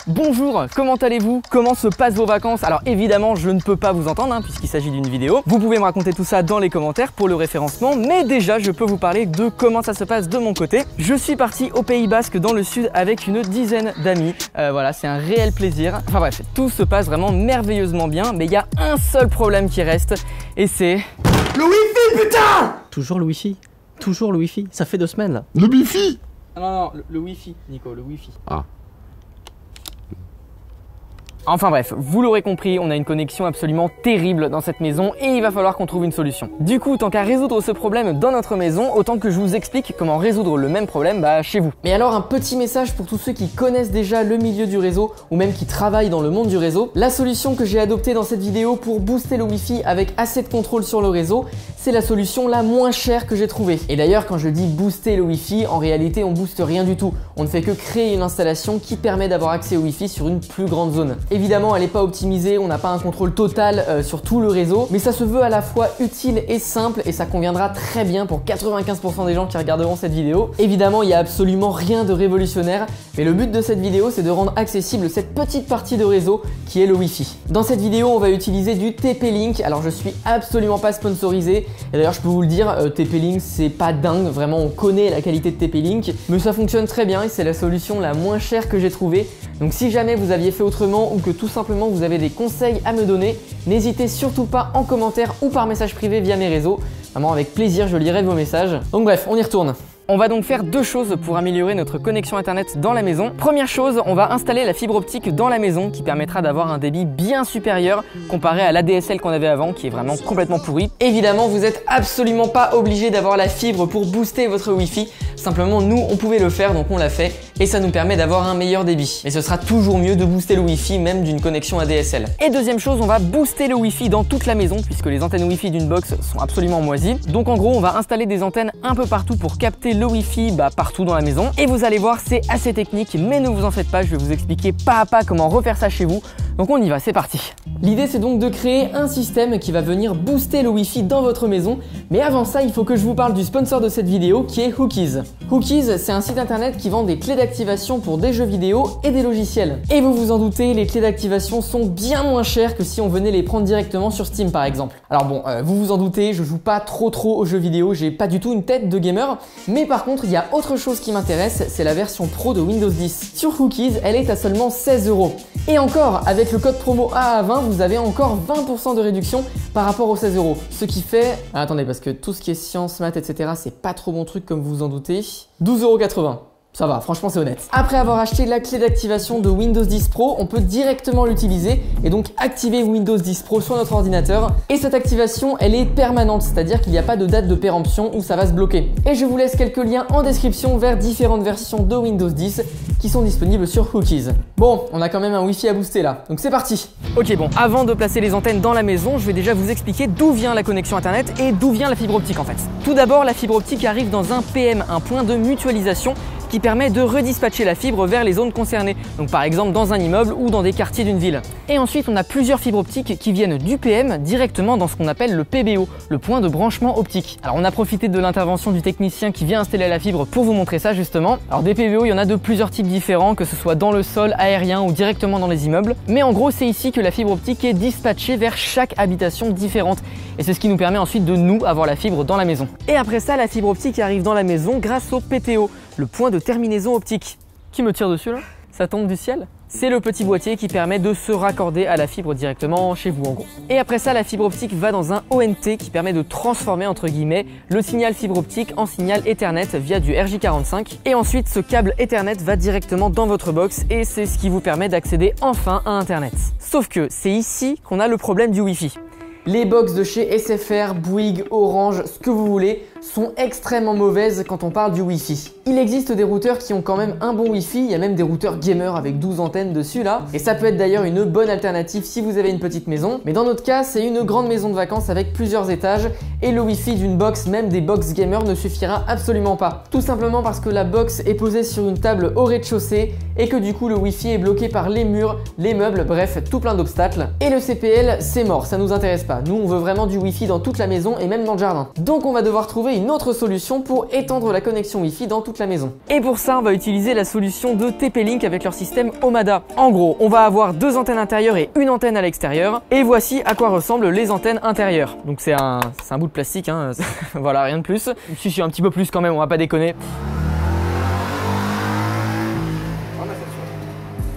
Bonjour, comment allez-vous? Comment se passent vos vacances? Alors évidemment je ne peux pas vous entendre puisqu'il s'agit d'une vidéo. Vous pouvez me raconter tout ça dans les commentaires pour le référencement, mais déjà je peux vous parler de comment ça se passe de mon côté. Je suis parti au Pays Basque dans le sud avec une dizaine d'amis. Voilà, c'est un réel plaisir. Enfin bref, tout se passe vraiment merveilleusement bien, mais il y a un seul problème qui reste et c'est... Le Wi-Fi, putain! Toujours le Wi-Fi. Toujours le Wi-Fi. Ça fait 2 semaines là. Le Bifi! Non, le Wi-Fi, Nico, le Wi-Fi. Ah. Enfin bref, vous l'aurez compris, on a une connexion absolument terrible dans cette maison et il va falloir qu'on trouve une solution. Du coup, tant qu'à résoudre ce problème dans notre maison, autant que je vous explique comment résoudre le même problème chez vous. Mais alors un petit message pour tous ceux qui connaissent déjà le milieu du réseau ou même qui travaillent dans le monde du réseau. La solution que j'ai adoptée dans cette vidéo pour booster le Wi-Fi avec assez de contrôle sur le réseau, c'est la solution la moins chère que j'ai trouvée. Et d'ailleurs, quand je dis booster le Wi-Fi, en réalité on booste rien du tout. On ne fait que créer une installation qui permet d'avoir accès au Wi-Fi sur une plus grande zone. Évidemment, elle n'est pas optimisée, on n'a pas un contrôle total sur tout le réseau, mais ça se veut à la fois utile et simple et ça conviendra très bien pour 95% des gens qui regarderont cette vidéo. Évidemment, il n'y a absolument rien de révolutionnaire, mais le but de cette vidéo, c'est de rendre accessible cette petite partie de réseau qui est le Wi-Fi. Dans cette vidéo, on va utiliser du TP-Link. Alors, je suis absolument pas sponsorisé, et d'ailleurs, je peux vous le dire, TP-Link, c'est pas dingue, vraiment, on connaît la qualité de TP-Link, mais ça fonctionne très bien et c'est la solution la moins chère que j'ai trouvée. Donc, si jamais vous aviez fait autrement ou que tout simplement vous avez des conseils à me donner, n'hésitez surtout pas en commentaire ou par message privé via mes réseaux. Vraiment avec plaisir, je lirai vos messages. Donc bref, on y retourne. On va donc faire deux choses pour améliorer notre connexion internet dans la maison. Première chose, on va installer la fibre optique dans la maison qui permettra d'avoir un débit bien supérieur comparé à l'ADSL qu'on avait avant qui est vraiment complètement pourri. Évidemment, vous n'êtes absolument pas obligé d'avoir la fibre pour booster votre Wi-Fi. Simplement, nous, on pouvait le faire, donc on l'a fait et ça nous permet d'avoir un meilleur débit. Mais ce sera toujours mieux de booster le Wi-Fi même d'une connexion ADSL. Et deuxième chose, on va booster le Wi-Fi dans toute la maison puisque les antennes Wi-Fi d'une box sont absolument moisies. Donc en gros, on va installer des antennes un peu partout pour capter le Wi-Fi partout dans la maison. Et vous allez voir, c'est assez technique, mais ne vous en faites pas, je vais vous expliquer pas à pas comment refaire ça chez vous. Donc on y va, c'est parti. L'idée, c'est donc de créer un système qui va venir booster le Wi-Fi dans votre maison. Mais avant ça, il faut que je vous parle du sponsor de cette vidéo qui est Hookies. Hookies, c'est un site internet qui vend des clés d'activation pour des jeux vidéo et des logiciels. Et vous vous en doutez, les clés d'activation sont bien moins chères que si on venait les prendre directement sur Steam par exemple. Alors bon, vous vous en doutez, je joue pas trop aux jeux vidéo, j'ai pas du tout une tête de gamer. Mais par contre, il y a autre chose qui m'intéresse, c'est la version pro de Windows 10. Sur Hookies, elle est à seulement 16 €. Et encore, avec le code promo AA20, vous avez encore 20% de réduction par rapport aux 16 €. Ce qui fait... Ah, attendez, parce que tout ce qui est sciences, maths, etc., c'est pas trop bon truc comme vous vous en doutez. 12,80 €. Ça va, franchement c'est honnête. Après avoir acheté la clé d'activation de Windows 10 Pro, on peut directement l'utiliser et donc activer Windows 10 Pro sur notre ordinateur. Et cette activation, elle est permanente, c'est-à-dire qu'il n'y a pas de date de péremption où ça va se bloquer. Et je vous laisse quelques liens en description vers différentes versions de Windows 10 qui sont disponibles sur Hookies. Bon, on a quand même un Wi-Fi à booster là, donc c'est parti. Ok, bon, avant de placer les antennes dans la maison, je vais déjà vous expliquer d'où vient la connexion internet et d'où vient la fibre optique en fait. Tout d'abord, la fibre optique arrive dans un PM, un point de mutualisation qui permet de redispatcher la fibre vers les zones concernées, donc par exemple dans un immeuble ou dans des quartiers d'une ville. Et ensuite on a plusieurs fibres optiques qui viennent du PM directement dans ce qu'on appelle le PBO, le point de branchement optique. Alors on a profité de l'intervention du technicien qui vient installer la fibre pour vous montrer ça justement. Alors des PBO, il y en a de plusieurs types différents, que ce soit dans le sol, aérien ou directement dans les immeubles. Mais en gros c'est ici que la fibre optique est dispatchée vers chaque habitation différente. Et c'est ce qui nous permet ensuite de nous avoir la fibre dans la maison. Et après ça, la fibre optique arrive dans la maison grâce au PTO, le point de terminaison optique. Qui me tire dessus là? Ça tombe du ciel? C'est le petit boîtier qui permet de se raccorder à la fibre directement chez vous en gros. Et après ça, la fibre optique va dans un ONT qui permet de transformer entre guillemets le signal fibre optique en signal Ethernet via du RJ45. Et ensuite, ce câble Ethernet va directement dans votre box et c'est ce qui vous permet d'accéder enfin à Internet. Sauf que c'est ici qu'on a le problème du Wi-Fi. Les box de chez SFR, Bouygues, Orange, ce que vous voulez, sont extrêmement mauvaises quand on parle du Wi-Fi. Il existe des routeurs qui ont quand même un bon Wi-Fi, il y a même des routeurs gamer avec 12 antennes dessus là, et ça peut être d'ailleurs une bonne alternative si vous avez une petite maison. Mais dans notre cas, c'est une grande maison de vacances avec plusieurs étages, et le Wi-Fi d'une box, même des box gamers, ne suffira absolument pas. Tout simplement parce que la box est posée sur une table au rez-de-chaussée, et que du coup le Wi-Fi est bloqué par les murs, les meubles, bref, tout plein d'obstacles. Et le CPL, c'est mort, ça nous intéresse pas. Nous, on veut vraiment du Wi-Fi dans toute la maison et même dans le jardin. Donc on va devoir trouver trouver une autre solution pour étendre la connexion Wi-Fi dans toute la maison. Et pour ça, on va utiliser la solution de TP-Link avec leur système Omada. En gros, on va avoir 2 antennes intérieures et une antenne à l'extérieur. Et voici à quoi ressemblent les antennes intérieures. Donc c'est un bout de plastique, hein. Voilà, rien de plus. Si, un petit peu plus quand même, on va pas déconner.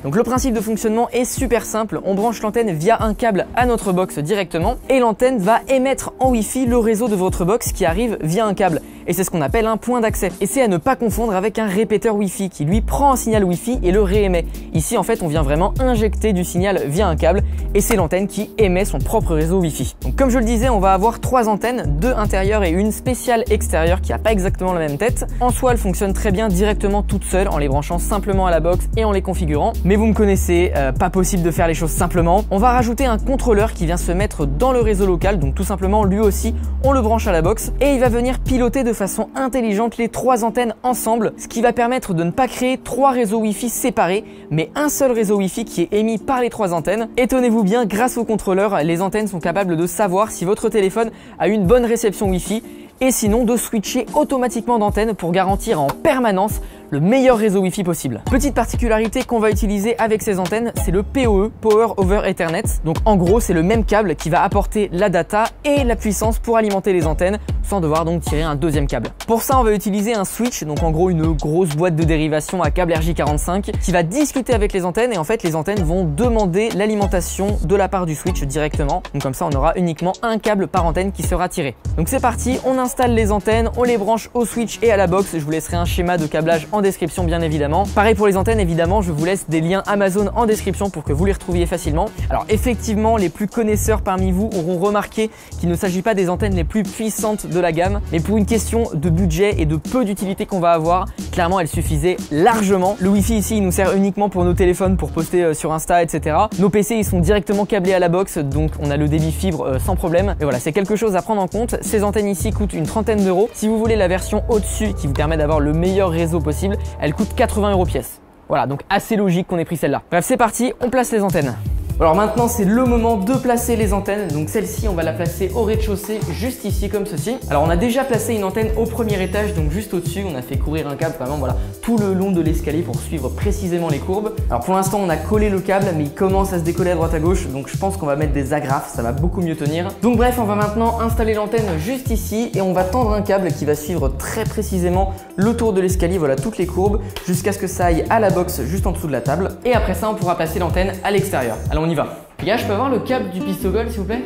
Donc le principe de fonctionnement est super simple, on branche l'antenne via un câble à notre box directement et l'antenne va émettre en Wi-Fi le réseau de votre box qui arrive via un câble. Et c'est ce qu'on appelle un point d'accès. Et c'est à ne pas confondre avec un répéteur Wi-Fi qui lui prend un signal Wi-Fi et le réémet. Ici en fait on vient vraiment injecter du signal via un câble et c'est l'antenne qui émet son propre réseau Wi-Fi. Donc comme je le disais, on va avoir 3 antennes, 2 intérieures et une spéciale extérieure qui n'a pas exactement la même tête. En soi elle fonctionne très bien directement toute seule en les branchant simplement à la box et en les configurant. Mais vous me connaissez, pas possible de faire les choses simplement. On va rajouter un contrôleur qui vient se mettre dans le réseau local, donc tout simplement lui aussi on le branche à la box et il va venir piloter de façon intelligente les 3 antennes ensemble, ce qui va permettre de ne pas créer 3 réseaux Wi-Fi séparés, mais un seul réseau Wi-Fi qui est émis par les 3 antennes. Et tenez-vous bien, grâce au contrôleur, les antennes sont capables de savoir si votre téléphone a une bonne réception Wi-Fi et sinon de switcher automatiquement d'antenne pour garantir en permanence le meilleur réseau Wi-Fi possible. Petite particularité qu'on va utiliser avec ces antennes, c'est le PoE, Power over Ethernet. Donc en gros, c'est le même câble qui va apporter la data et la puissance pour alimenter les antennes sans devoir donc tirer un deuxième câble. Pour ça, on va utiliser un switch, donc en gros une grosse boîte de dérivation à câble RJ45 qui va discuter avec les antennes et en fait les antennes vont demander l'alimentation de la part du switch directement. Donc comme ça, on aura uniquement un câble par antenne qui sera tiré. Donc c'est parti, on installe les antennes, on les branche au switch et à la box. Je vous laisserai un schéma de câblage en description bien évidemment. Pareil pour les antennes, évidemment, je vous laisse des liens Amazon en description pour que vous les retrouviez facilement. Alors effectivement, les plus connaisseurs parmi vous auront remarqué qu'il ne s'agit pas des antennes les plus puissantes de la gamme, mais pour une question de budget et de peu d'utilité qu'on va avoir, clairement elles suffisaient largement. Le Wi-Fi ici, il nous sert uniquement pour nos téléphones, pour poster sur Insta, etc. Nos PC, ils sont directement câblés à la box, donc on a le débit fibre sans problème. Et voilà, c'est quelque chose à prendre en compte. Ces antennes ici coûtent une trentaine d'euros. Si vous voulez la version au-dessus qui vous permet d'avoir le meilleur réseau possible, elle coûte 80 € pièce. Voilà, donc assez logique qu'on ait pris celle-là. Bref, c'est parti, on place les antennes. Alors maintenant, c'est le moment de placer les antennes. Donc celle-ci, on va la placer au rez-de-chaussée, juste ici, comme ceci. Alors on a déjà placé une antenne au premier étage, donc juste au-dessus. On a fait courir un câble vraiment, voilà, tout le long de l'escalier pour suivre précisément les courbes. Alors pour l'instant, on a collé le câble, mais il commence à se décoller à droite à gauche. Donc je pense qu'on va mettre des agrafes, ça va beaucoup mieux tenir. Donc bref, on va maintenant installer l'antenne juste ici et on va tendre un câble qui va suivre très précisément le tour de l'escalier, voilà, toutes les courbes, jusqu'à ce que ça aille à la box juste en dessous de la table. Et après ça, on pourra placer l'antenne à l'extérieur. Alors on y va. Les gars, je peux avoir le câble du pistogol s'il vous plaît?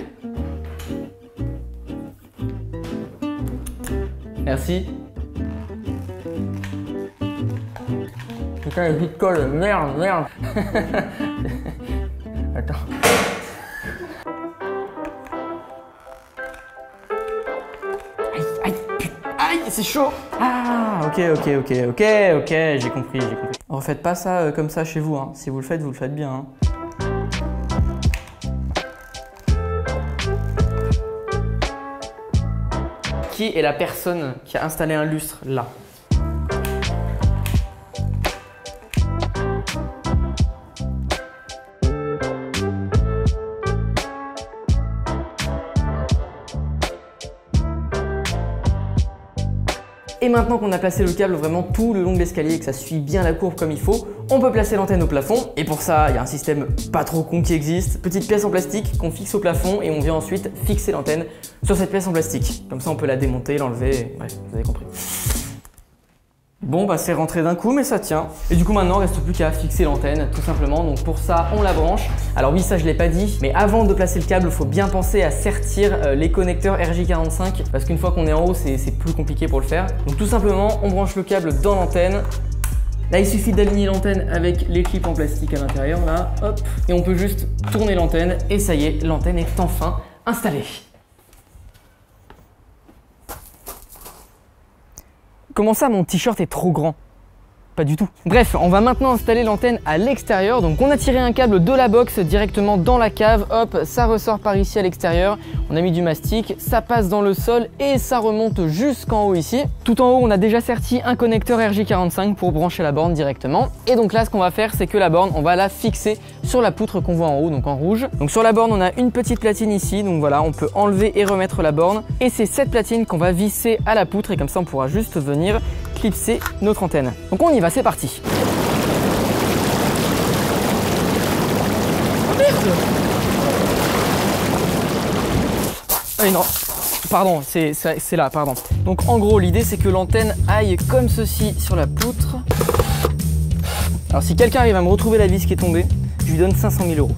Merci. Putain, les petites colles, merde. Attends. Aïe, c'est chaud. Ah, ok, j'ai compris. Refaites pas ça comme ça chez vous, hein. Si vous le faites bien, hein. Qui est la personne qui a installé un lustre là? Et maintenant qu'on a placé le câble vraiment tout le long de l'escalier et que ça suit bien la courbe comme il faut, on peut placer l'antenne au plafond. Et pour ça, il y a un système pas trop con qui existe. Petite pièce en plastique qu'on fixe au plafond et on vient ensuite fixer l'antenne sur cette pièce en plastique. Comme ça, on peut la démonter, l'enlever, bref, vous avez compris. Bon bah c'est rentré d'un coup mais ça tient. Et du coup maintenant il reste plus qu'à fixer l'antenne tout simplement. Donc pour ça on la branche. Alors oui, ça je l'ai pas dit, mais avant de placer le câble, il faut bien penser à sertir les connecteurs RJ45 parce qu'une fois qu'on est en haut c'est plus compliqué pour le faire. Donc tout simplement on branche le câble dans l'antenne. Là il suffit d'aligner l'antenne avec les clips en plastique à l'intérieur là, hop, et on peut juste tourner l'antenne et ça y est, l'antenne est enfin installée. Comment ça, mon t-shirt est trop grand? pas du tout. Bref, on va maintenant installer l'antenne à l'extérieur. Donc on a tiré un câble de la box directement dans la cave, hop, ça ressort par ici à l'extérieur. On a mis du mastic, ça passe dans le sol et ça remonte jusqu'en haut ici. Tout en haut, on a déjà serti un connecteur RJ45 pour brancher la borne directement. Et donc là, ce qu'on va faire, c'est que la borne, on va la fixer sur la poutre qu'on voit en haut, donc en rouge. Donc sur la borne, on a une petite platine ici, donc voilà, on peut enlever et remettre la borne. Et c'est cette platine qu'on va visser à la poutre et comme ça, on pourra juste venir clipser notre antenne. Donc on y va, c'est parti. Oh merde! Ah non, pardon, c'est là, pardon. Donc en gros, l'idée c'est que l'antenne aille comme ceci sur la poutre. Alors si quelqu'un arrive à me retrouver la vis qui est tombée, je lui donne 500 000 €.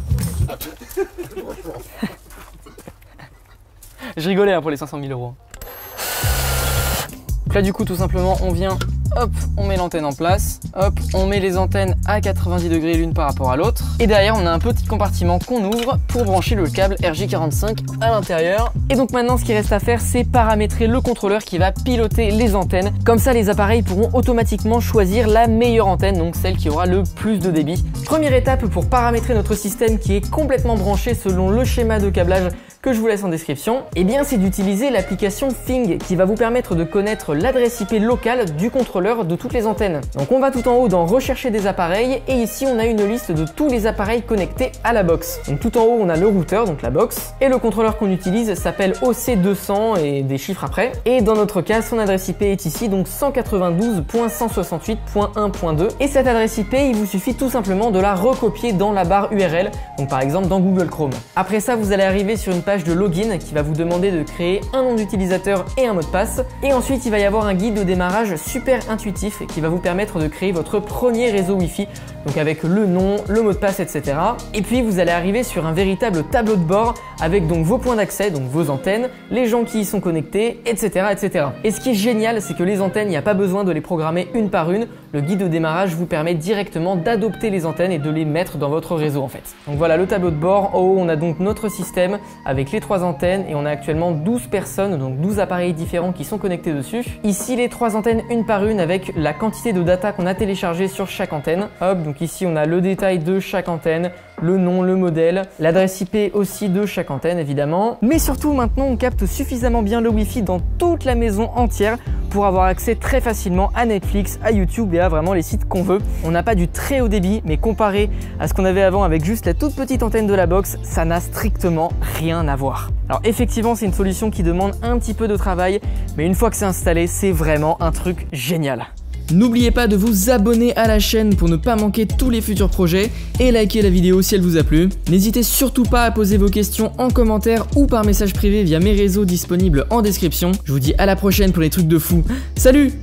Je rigolais hein, pour les 500 000 €. Donc là du coup tout simplement on vient, hop, on met l'antenne en place, hop, on met les antennes à 90 degrés l'une par rapport à l'autre. Et derrière on a un petit compartiment qu'on ouvre pour brancher le câble RJ45 à l'intérieur. Et donc maintenant ce qui reste à faire c'est paramétrer le contrôleur qui va piloter les antennes. Comme ça les appareils pourront automatiquement choisir la meilleure antenne, donc celle qui aura le plus de débit. Première étape pour paramétrer notre système qui est complètement branché selon le schéma de câblage que je vous laisse en description, et bien c'est d'utiliser l'application Fing qui va vous permettre de connaître l'adresse IP locale du contrôleur de toutes les antennes. Donc on va tout en haut dans rechercher des appareils et ici on a une liste de tous les appareils connectés à la box. Donc tout en haut on a le routeur, donc la box, et le contrôleur qu'on utilise s'appelle OC200 et des chiffres après. Et dans notre cas son adresse IP est ici, donc 192.168.1.2, et cette adresse IP il vous suffit tout simplement de la recopier dans la barre URL, donc par exemple dans Google Chrome. Après ça vous allez arriver sur une page de login qui va vous demander de créer un nom d'utilisateur et un mot de passe. Et ensuite, il va y avoir un guide de démarrage super intuitif qui va vous permettre de créer votre premier réseau Wi-Fi, donc avec le nom, le mot de passe, etc. Et puis, vous allez arriver sur un véritable tableau de bord avec donc vos points d'accès, donc vos antennes, les gens qui y sont connectés, etc., etc. Et ce qui est génial, c'est que les antennes, il n'y a pas besoin de les programmer une par une. Le guide de démarrage vous permet directement d'adopter les antennes et de les mettre dans votre réseau en fait. Donc voilà le tableau de bord. En haut, on a donc notre système avec les 3 antennes et on a actuellement 12 personnes, donc 12 appareils différents qui sont connectés dessus. Ici, les 3 antennes une par une avec la quantité de data qu'on a téléchargé sur chaque antenne. Hop, donc ici, on a le détail de chaque antenne, le nom, le modèle, l'adresse IP aussi de chaque antenne évidemment. Mais surtout maintenant on capte suffisamment bien le Wi-Fi dans toute la maison entière pour avoir accès très facilement à Netflix, à YouTube et à vraiment les sites qu'on veut. On n'a pas du très haut débit, mais comparé à ce qu'on avait avant avec juste la toute petite antenne de la box, ça n'a strictement rien à voir. Alors effectivement c'est une solution qui demande un petit peu de travail, mais une fois que c'est installé, c'est vraiment un truc génial. N'oubliez pas de vous abonner à la chaîne pour ne pas manquer tous les futurs projets et liker la vidéo si elle vous a plu. N'hésitez surtout pas à poser vos questions en commentaire ou par message privé via mes réseaux disponibles en description. Je vous dis à la prochaine pour les trucs de fou. Salut!